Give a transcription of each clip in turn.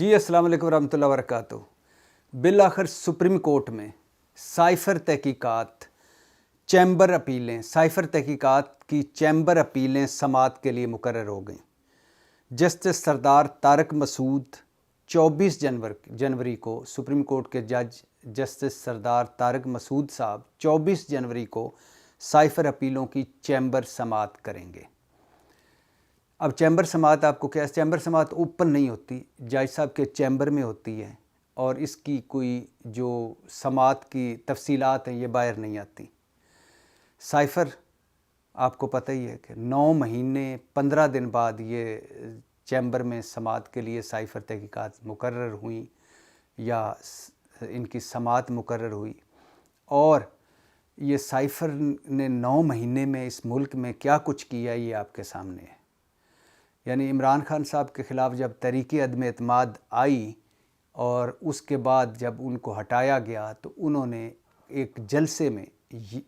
جی السلام علیکم ورحمۃ اللہ وبرکاتہ۔ بالآخر سپریم کورٹ میں سائفر تحقیقات چیمبر اپیلیں سائفر تحقیقات کی چیمبر اپیلیں سماعت کے لیے مقرر ہو گئیں۔ جسٹس سردار طارق مسعود 24 جنوری کو سپریم کورٹ کے جج جسٹس سردار طارق مسعود صاحب 24 جنوری کو سائفر اپیلوں کی چیمبر سماعت کریں گے۔ اب چیمبر سماعت آپ کو کیا ہے؟ چیمبر سماعت اوپن نہیں ہوتی، جج صاحب کے چیمبر میں ہوتی ہے اور اس کی کوئی جو سماعت کی تفصیلات ہیں یہ باہر نہیں آتی۔ سائفر آپ کو پتہ ہی ہے کہ 9 مہینے 15 دن بعد یہ چیمبر میں سماعت کے لیے سائفر تحقیقات مقرر ہوئیں یا ان کی سماعت مقرر ہوئی، اور یہ سائفر نے 9 مہینے میں اس ملک میں کیا کچھ کیا یہ آپ کے سامنے ہے۔ یعنی عمران خان صاحب کے خلاف جب تحریک عدم اعتماد آئی اور اس کے بعد جب ان کو ہٹایا گیا تو انہوں نے ایک جلسے میں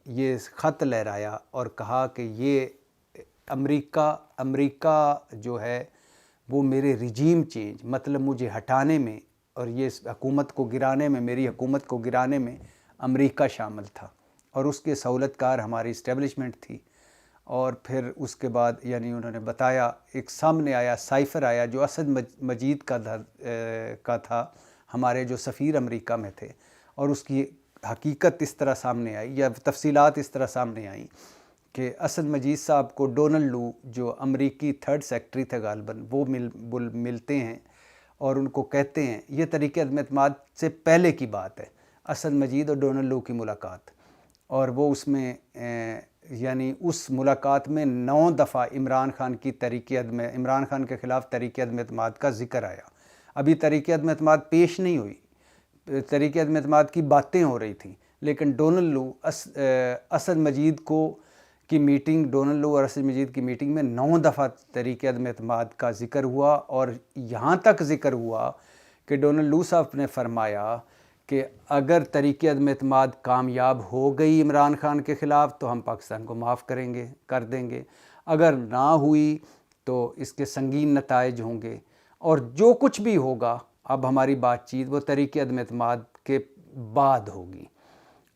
یہ خط لہرایا اور کہا کہ یہ امریکہ جو ہے وہ میرے رجیم چینج مطلب مجھے ہٹانے میں اور یہ حکومت کو گرانے میں، میری حکومت کو گرانے میں امریکہ شامل تھا اور اس کے سہولت کار ہماری اسٹیبلشمنٹ تھی۔ اور پھر اس کے بعد یعنی انہوں نے بتایا، ایک سامنے آیا سائفر آیا جو اسد مجید کا تھا، ہمارے جو سفیر امریکہ میں تھے، اور اس کی حقیقت اس طرح سامنے آئی یا تفصیلات اس طرح سامنے آئیں کہ اسد مجید صاحب کو ڈونلڈ لو جو امریکی 3rd سیکٹری تھے غالباً، وہ ملتے ہیں اور ان کو کہتے ہیں، یہ تحریک عدم اعتماد سے پہلے کی بات ہے، اسد مجید اور ڈونلڈ لو کی ملاقات، اور وہ اس میں یعنی اس ملاقات میں 9 دفعہ عمران خان کے خلاف تحریک عدم اعتماد کا ذکر آیا۔ ابھی تحریک عدم اعتماد پیش نہیں ہوئی، تحریک عدم اعتماد کی باتیں ہو رہی تھیں، لیکن ڈونلڈ لو اسد مجید کی میٹنگ ڈونلڈ لو اور اسد مجید کی میٹنگ میں 9 دفعہ تحریک عدم اعتماد کا ذکر ہوا، اور یہاں تک ذکر ہوا کہ ڈونلڈ لو صاحب نے فرمایا کہ اگر تحریک عدم اعتماد کامیاب ہو گئی عمران خان کے خلاف تو ہم پاکستان کو معاف کر دیں گے، اگر نہ ہوئی تو اس کے سنگین نتائج ہوں گے، اور جو کچھ بھی ہوگا اب ہماری بات چیت وہ تحریک عدم اعتماد کے بعد ہوگی۔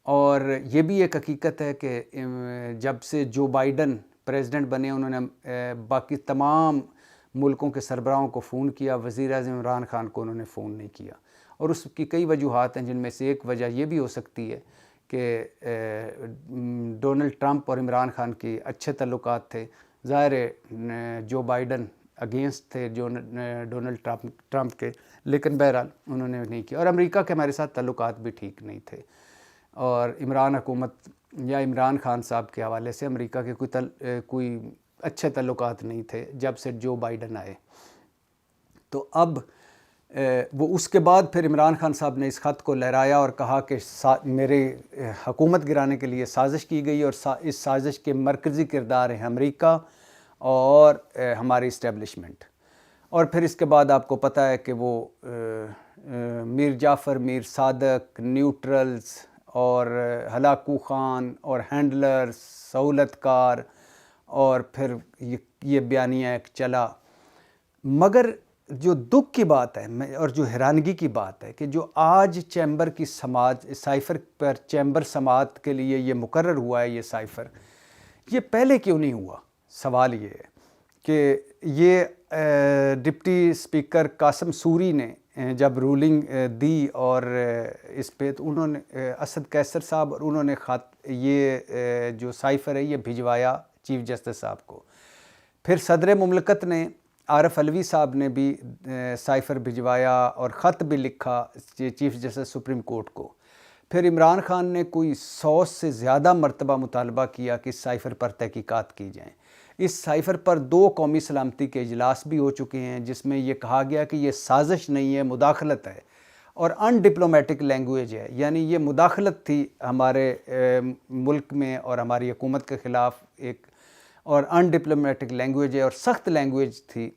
اور یہ بھی ایک حقیقت ہے کہ جب سے جو بائیڈن پریزیڈنٹ بنے انہوں نے باقی تمام ملکوں کے سربراہوں کو فون کیا، وزیر اعظم عمران خان کو انہوں نے فون نہیں کیا، اور اس کی کئی وجوہات ہیں، جن میں سے ایک وجہ یہ بھی ہو سکتی ہے کہ ڈونلڈ ٹرمپ اور عمران خان کے اچھے تعلقات تھے۔ ظاہر ہے جو بائیڈن اگینسٹ تھے ڈونلڈ ٹرمپ کے، لیکن بہرحال انہوں نے نہیں کیا، اور امریکہ کے ہمارے ساتھ تعلقات بھی ٹھیک نہیں تھے، اور عمران خان صاحب کے حوالے سے امریکہ کے کوئی اچھے تعلقات نہیں تھے جب سے جو بائیڈن آئے۔ تو اب وہ اس کے بعد پھر عمران خان صاحب نے اس خط کو لہرایا اور کہا کہ میرے حکومت گرانے کے لیے سازش کی گئی، اور اس سازش کے مرکزی کردار ہیں امریکہ اور ہماری اسٹیبلشمنٹ۔ اور پھر اس کے بعد آپ کو پتہ ہے کہ وہ میر جعفر، میر صادق، نیوٹرلز اور ہلاکو خان اور ہینڈلر، سہولت کار، اور پھر یہ بیانیہ ایک چلا۔ مگر جو دکھ کی بات ہے اور جو حیرانگی کی بات ہے کہ جو آج چیمبر کی سماعت سائفر پر چیمبر سماعت کے لیے یہ مقرر ہوا ہے، یہ سائفر یہ پہلے کیوں نہیں ہوا؟ سوال یہ ہے کہ یہ ڈپٹی اسپیکر قاسم سوری نے جب رولنگ دی اور اس پہ تو انہوں نے اسد قیصر صاحب اور انہوں نے یہ جو سائفر ہے یہ بھجوایا چیف جسٹس صاحب کو۔ پھر صدر مملکت نے عارف علوی صاحب نے بھی سائفر بھجوایا اور خط بھی لکھا چیف جسٹس سپریم کورٹ کو۔ پھر عمران خان نے کوئی 100 سے زیادہ مرتبہ مطالبہ کیا کہ اس سائفر پر تحقیقات کی جائیں۔ اس سائفر پر 2 قومی سلامتی کے اجلاس بھی ہو چکے ہیں جس میں یہ کہا گیا کہ یہ سازش نہیں ہے، مداخلت ہے اور ان ڈپلومیٹک لینگویج ہے، یعنی یہ مداخلت تھی ہمارے ملک میں اور ہماری حکومت کے خلاف ایک، اور ان ڈپلومیٹک لینگویج ہے اور سخت لینگویج تھی،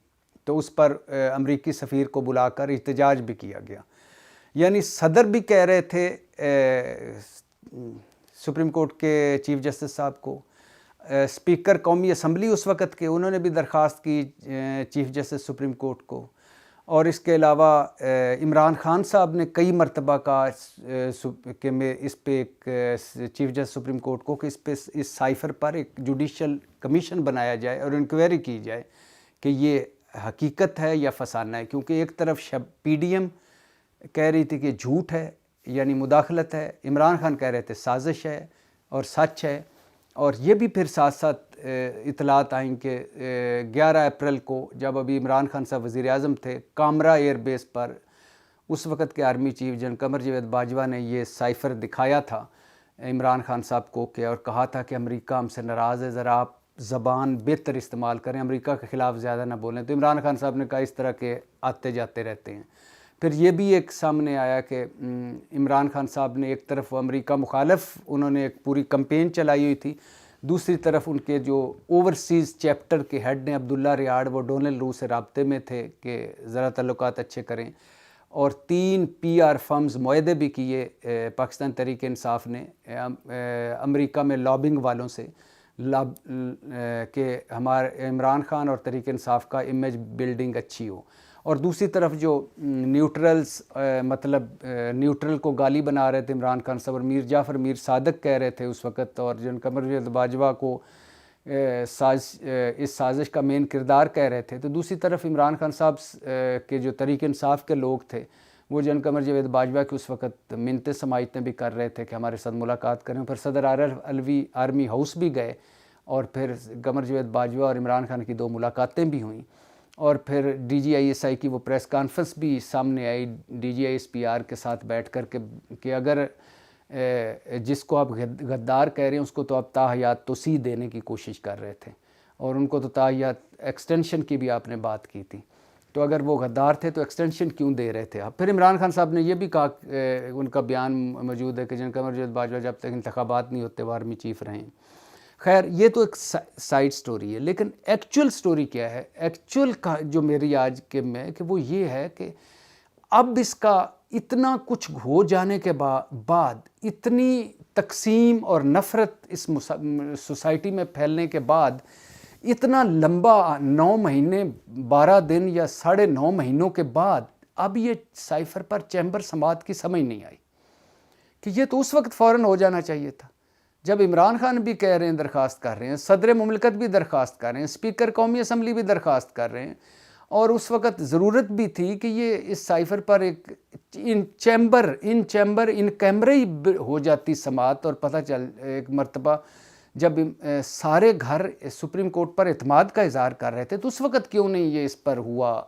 تو اس پر امریکی سفیر کو بلا کر احتجاج بھی کیا گیا۔ یعنی صدر بھی کہہ رہے تھے سپریم کورٹ کے چیف جسٹس صاحب کو، اسپیکر قومی اسمبلی اس وقت کے انہوں نے بھی درخواست کی چیف جسٹس سپریم کورٹ کو، اور اس کے علاوہ عمران خان صاحب نے کئی مرتبہ کہا کہ میں اس پہ ایک چیف جسٹس سپریم کورٹ کو کہ اس سائفر پر ایک جوڈیشل کمیشن بنایا جائے اور انکوائری کی جائے کہ یہ حقیقت ہے یا فسانہ ہے، کیونکہ ایک طرف پی ڈی ایم کہہ رہی تھی کہ جھوٹ ہے یعنی مداخلت ہے، عمران خان کہہ رہے تھے سازش ہے اور سچ ہے، اور یہ بھی پھر ساتھ ساتھ اطلاعات آئیں کہ 11 اپریل کو جب ابھی عمران خان صاحب وزیر اعظم تھے، کامرا ایئر بیس پر اس وقت کے army chief general Qamar Javed Bajwa نے یہ سائفر دکھایا تھا عمران خان صاحب کو اور کہا تھا کہ امریکہ ہم سے ناراض ہے، ذرا آپ زبان بہتر استعمال کریں، امریکہ کے خلاف زیادہ نہ بولیں۔ تو عمران خان صاحب نے کہا اس طرح کے آتے جاتے رہتے ہیں۔ پھر یہ بھی ایک سامنے آیا کہ عمران خان صاحب نے ایک طرف امریکہ مخالف انہوں نے ایک پوری کمپین چلائی ہوئی تھی، دوسری طرف ان کے جو اوورسیز چیپٹر کے ہیڈ نے عبداللہ ریاڑ وہ ڈونلڈ رو سے رابطے میں تھے کہ ذرا تعلقات اچھے کریں، اور 3 پی آر فرمز معاہدے بھی کیے پاکستان تحریک انصاف نے امریکہ میں لابنگ والوں سے کہ ہمارے عمران خان اور تحریک انصاف کا امیج بلڈنگ اچھی ہو، اور دوسری طرف جو نیوٹرلز نیوٹرل کو گالی بنا رہے تھے عمران خان صاحب، اور میر جعفر میر صادق کہہ رہے تھے اس وقت، اور جن قمر جاوید باجوہ کو اس سازش کا مین کردار کہہ رہے تھے، تو دوسری طرف عمران خان صاحب کے جو تحریک انصاف کے لوگ تھے وہ جن قمر جاوید باجوہ کی اس وقت منتیں سماعتیں بھی کر رہے تھے کہ ہمارے ساتھ ملاقات کریں۔ پھر صدر عارف علوی آرمی ہاؤس بھی گئے اور پھر قمر جاوید باجوہ اور عمران خان کی 2 ملاقاتیں بھی ہوئیں، اور پھر D G I S I کی وہ پریس کانفرنس بھی سامنے آئی D G I S P R کے ساتھ بیٹھ کر کہ اگر جس کو آپ غدار کہہ رہے ہیں اس کو تو آپ تاحیات توسیع دینے کی کوشش کر رہے تھے، اور ان کو تو تاحیات ایکسٹینشن کی بھی آپ نے بات کی تھی، تو اگر وہ غدار تھے تو ایکسٹینشن کیوں دے رہے تھے آپ؟ پھر عمران خان صاحب نے یہ بھی کہا، ان کا بیان موجود ہے کہ جن قمر جاوید باجوہ جب تک انتخابات نہیں ہوتے وہ آرمی چیف رہیں۔ خیر یہ تو ایک سائیڈ سٹوری ہے، لیکن ایکچول سٹوری کیا ہے؟ ایکچول کا جو میری آج کے میں کہ وہ یہ ہے کہ اب اس کا اتنا کچھ ہو جانے کے بعد، اتنی تقسیم اور نفرت اس سوسائٹی میں پھیلنے کے بعد، اتنا لمبا 9 مہینے 12 دن یا 9.5 مہینوں کے بعد اب یہ سائفر پر چیمبر سماعت کی سمجھ نہیں آئی کہ یہ تو اس وقت فوراً ہو جانا چاہیے تھا جب عمران خان بھی کہہ رہے ہیں، درخواست کر رہے ہیں، صدر مملکت بھی درخواست کر رہے ہیں، اسپیکر قومی اسمبلی بھی درخواست کر رہے ہیں، اور اس وقت ضرورت بھی تھی کہ یہ اس سائفر پر ایک ان کیمرے ہی ہو جاتی سماعت، اور پتہ چل ایک مرتبہ جب سارے گھر سپریم کورٹ پر اعتماد کا اظہار کر رہے تھے تو اس وقت کیوں نہیں یہ اس پر ہوا،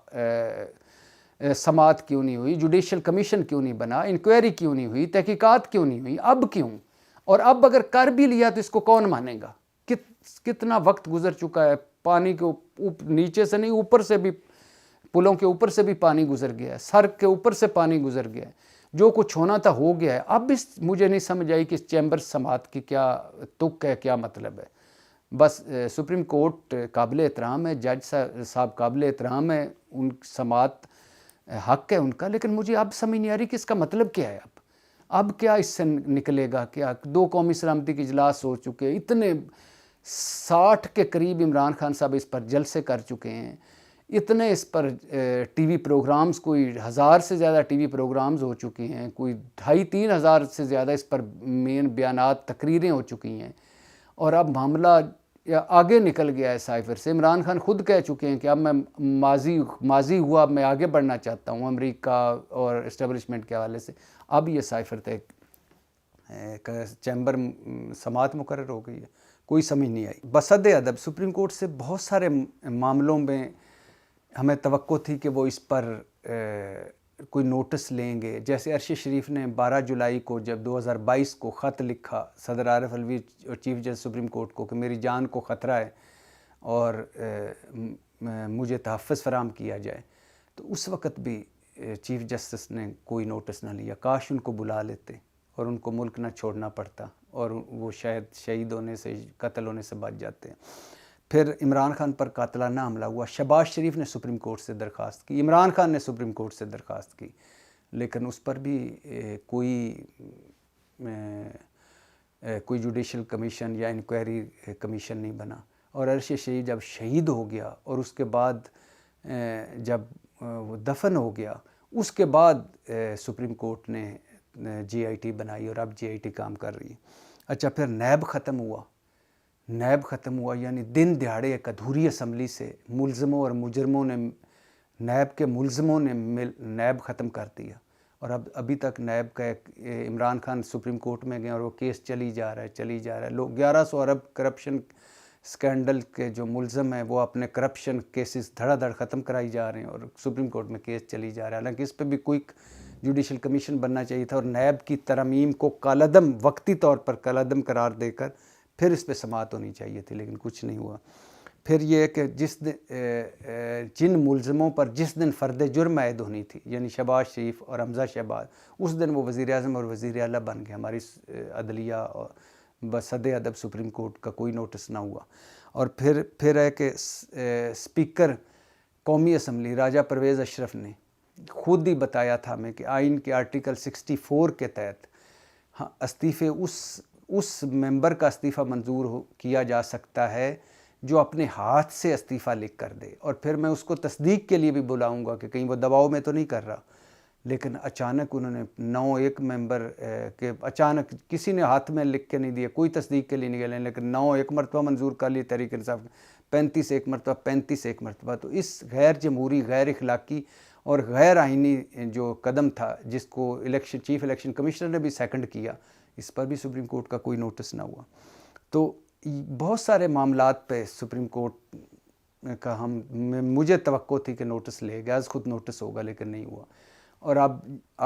سماعت کیوں نہیں ہوئی، جوڈیشل کمیشن کیوں نہیں بنا، انکوائری کیوں نہیں ہوئی، تحقیقات کیوں نہیں ہوئی، اب کیوں؟ اور اب اگر کر بھی لیا تو اس کو کون مانے گا؟ کتنا وقت گزر چکا ہے، پانی کے نیچے سے نہیں اوپر سے بھی، پلوں کے اوپر سے بھی پانی گزر گیا ہے، سر کے اوپر سے پانی گزر گیا ہے، جو کچھ ہونا تھا ہو گیا ہے۔ اب مجھے نہیں سمجھ آئی کہ اس چیمبر سماعت کی کیا تک ہے، کیا مطلب ہے۔ بس سپریم کورٹ قابل احترام ہے، جج صاحب قابل احترام ہے، ان سماعت حق ہے ان کا، لیکن مجھے اب سمجھ نہیں آ رہی کہ اس کا مطلب کیا ہے۔ اب کیا اس سے نکلے گا؟ کیا 2 قومی سلامتی کے اجلاس ہو چکے، اتنے 60 کے قریب عمران خان صاحب اس پر جلسے کر چکے ہیں، اتنے اس پر ٹی وی پروگرامز، کوئی 1000 سے زیادہ ٹی وی پروگرامز ہو چکی ہیں، کوئی 2500-3 ہزار سے زیادہ اس پر مین بیانات، تقریریں ہو چکی ہیں، اور اب معاملہ آگے نکل گیا ہے سائفر سے۔ عمران خان خود کہہ چکے ہیں کہ اب میں ماضی ہوا، اب میں آگے بڑھنا چاہتا ہوں امریکہ اور اسٹیبلشمنٹ کے حوالے سے۔ اب یہ سائفر تک چیمبر سماعت مقرر ہو گئی ہے، کوئی سمجھ نہیں آئی۔ بصد ادب سپریم کورٹ سے بہت سارے معاملوں میں ہمیں توقع تھی کہ وہ اس پر کوئی نوٹس لیں گے، جیسے ارشد شریف نے 12 جولائی کو جب 2022 کو خط لکھا صدر عارف علوی اور چیف جسٹس سپریم کورٹ کو کہ میری جان کو خطرہ ہے اور مجھے تحفظ فراہم کیا جائے، تو اس وقت بھی چیف جسٹس نے کوئی نوٹس نہ لیا۔ کاش ان کو بلا لیتے اور ان کو ملک نہ چھوڑنا پڑتا اور وہ شاید شہید ہونے سے، قتل ہونے سے بچ جاتے ہیں۔ پھر عمران خان پر قاتلانہ حملہ ہوا، شہباز شریف نے سپریم کورٹ سے درخواست کی، عمران خان نے سپریم کورٹ سے درخواست کی، لیکن اس پر بھی کوئی جوڈیشل کمیشن یا انکوائری کمیشن نہیں بنا۔ اور ارشد شریف جب شہید ہو گیا اور اس کے بعد جب وہ دفن ہو گیا اس کے بعد سپریم کورٹ نے جی آئی ٹی بنائی اور اب جی آئی ٹی کام کر رہی ہے۔ اچھا پھر نیب ختم ہوا، یعنی دن دیہڑے ایک ادھوری اسمبلی سے ملزموں اور مجرموں نے، نیب کے ملزموں نے نیب ختم کر دیا، اور ابھی تک نیب کا ایک عمران خان سپریم کورٹ میں گئے اور وہ کیس چلی جا رہا ہے۔ لوگ 1100 ارب کرپشن سکینڈل کے جو ملزم ہیں وہ اپنے کرپشن کیسز دھڑا دھڑ ختم کرائی جا رہے ہیں اور سپریم کورٹ میں کیس چلی جا رہا ہے۔ حالانکہ اس پہ بھی کوئی جوڈیشل کمیشن بننا چاہیے تھا اور نیب کی ترمیم کو کالعدم، وقتی طور پر کالعدم قرار دے کر پھر اس پہ سماعت ہونی چاہیے تھی، لیکن کچھ نہیں ہوا۔ پھر یہ کہ جن ملزموں پر جس دن فرد جرم عائد ہونی تھی، یعنی شہباز شریف اور حمزہ شہباز، اس دن وہ وزیر اعظم اور وزیر اعلیٰ بن گئے، ہماری عدلیہ اور بصد ادب سپریم کورٹ کا کوئی نوٹس نہ ہوا۔ اور پھر ہے کہ اسپیکر قومی اسمبلی راجہ پرویز اشرف نے خود ہی بتایا تھا ہمیں کہ آئین کے آرٹیکل 64 کے تحت استعفے اس ممبر کا استعفیٰ منظور کیا جا سکتا ہے جو اپنے ہاتھ سے استعفیٰ لکھ کر دے، اور پھر میں اس کو تصدیق کے لیے بھی بلاؤں گا کہ کہیں وہ دباؤ میں تو نہیں کر رہا۔ لیکن اچانک انہوں نے 9 ممبر کے اچانک کسی نے ہاتھ میں لکھ کے نہیں دیا، کوئی تصدیق کے لیے نہیں گئے، لیکن 9 ایک مرتبہ منظور کر لی تحریک انصاف، 35 ایک مرتبہ۔ تو اس غیر جمہوری، غیر اخلاقی اور غیر آئینی جو قدم تھا، جس کو چیف الیکشن کمشنر نے بھی سیکنڈ کیا، اس پر بھی سپریم کورٹ کا کوئی نوٹس نہ ہوا۔ تو بہت سارے معاملات پہ سپریم کورٹ کا مجھے توقع تھی کہ نوٹس لے گا، از خود نوٹس ہوگا، لیکن نہیں ہوا۔ اور اب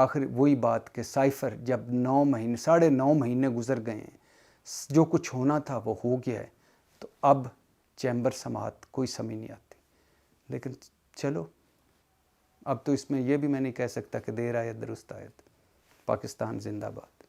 آخر وہی بات کہ سائفر جب 9.5 مہینے گزر گئے ہیں، جو کچھ ہونا تھا وہ ہو گیا ہے، تو اب چیمبر سماعت کوئی سمجھ نہیں آتی۔ لیکن چلو، اب تو اس میں یہ بھی میں نہیں کہہ سکتا کہ دیر آیت درست آیت۔ پاکستان زندہ باد۔